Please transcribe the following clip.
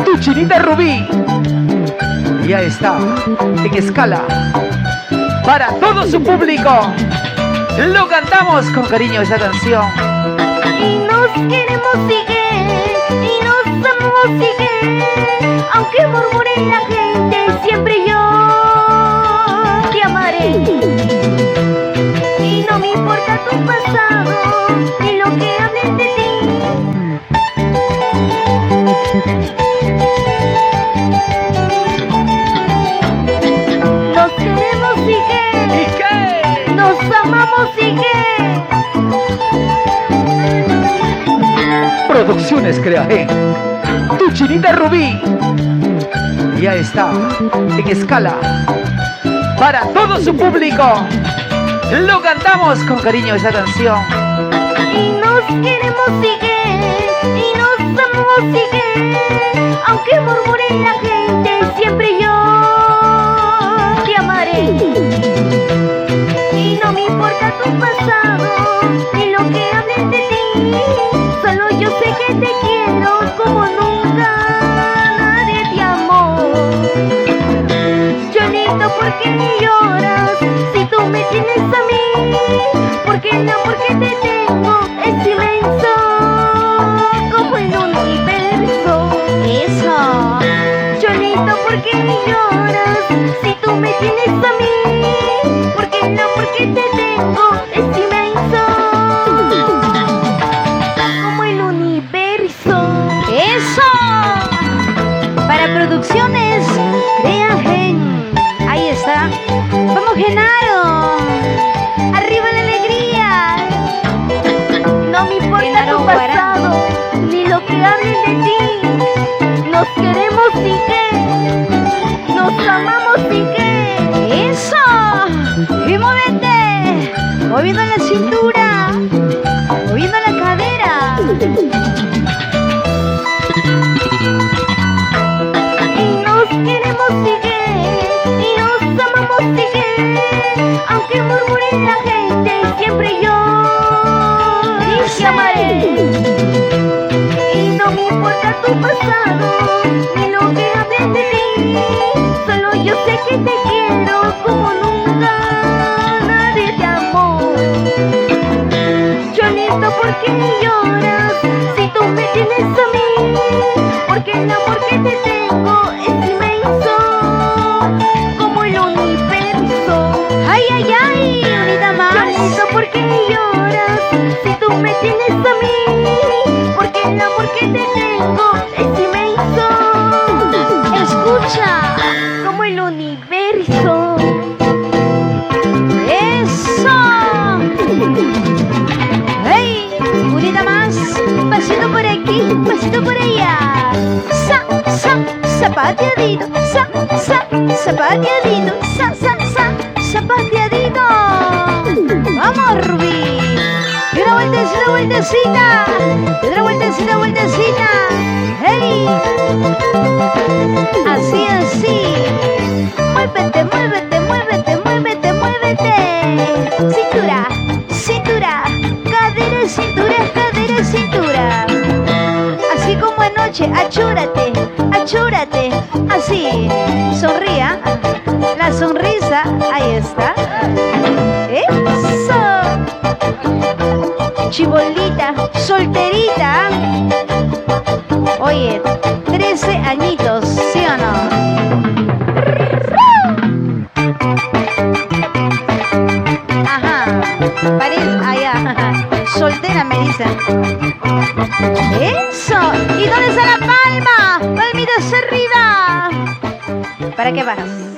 Tu chinita Rubí. Ya está en escala para todo su público. Lo cantamos con cariño esta canción. Y nos queremos sigue, y nos amamos sigue, aunque murmure la gente, siempre yo te amaré. Y no me importa tu pasado, ni lo que hablen de ti. Nos queremos sigue, ¿Y qué? nos amamos sigue. Producciones Creagen. Tu chinita Rubí. Ya está en escala para todo su público. Lo cantamos con cariño esta canción. Y nos queremos sigue, y nos amamos sigue, aunque murmure la gente, siempre yo te amaré. Y no me importa tu pasado, ni lo que hablen de ti, solo yo sé que te quiero como nunca nadie te amó. Cholito, ¿por qué lloras si tú me tienes a mí? Porque el amor que te tengo es inmenso como el universo. Eso. Cholito, ¿por qué lloras si tú me tienes a mí? Porque el amor que te tengo es inmenso como el universo. Eso. Para producciones Creagen. Ahí está. Vamos, Genaro. Arriba la alegría. No me importa Genaro tu pasado, ni lo que hablen de ti. Nos queremos sigue, nos amamos sigue. ¡Eso! Y muévete, moviendo la cintura, moviendo la cadera. Y nos queremos sigue, y nos amamos sigue, aunque murmure la gente, siempre yo te amaré. Y no me importa tu pasado, ni lo que hablen de ti, solo yo sé que te quiero como nunca nadie te amó. Cholito, ¿por qué lloras si tú me tienes a mí? Porque el amor que te tengo es inmenso como el universo. ¡Ay, ay, ay! Unita más. Cholito, ¿por qué lloras si tú me tienes a mí? Porque el amor que te tengo es inmenso. Escucha. Como el universo. ¡Eso! ¡Hey! Unita más. Pasito por aquí, pasito por allá. Zapateadito. Zapateadito. Zapateadito. ¡Vamos, Rubí! Y una vueltecita. Y otra vueltecita. ¡Hey! Así. Muévete. Cintura. Cadera, cintura. Así como anoche, achúrate. Así. Sonría. La sonrisa, ahí está. Eso. Chibolita, solterita. Oye, 13 añitos, ¿sí o no? Ajá, allá, soltera me dicen. Eso, ¿y dónde está la palma? Palmitas arriba. ¿Para qué vas?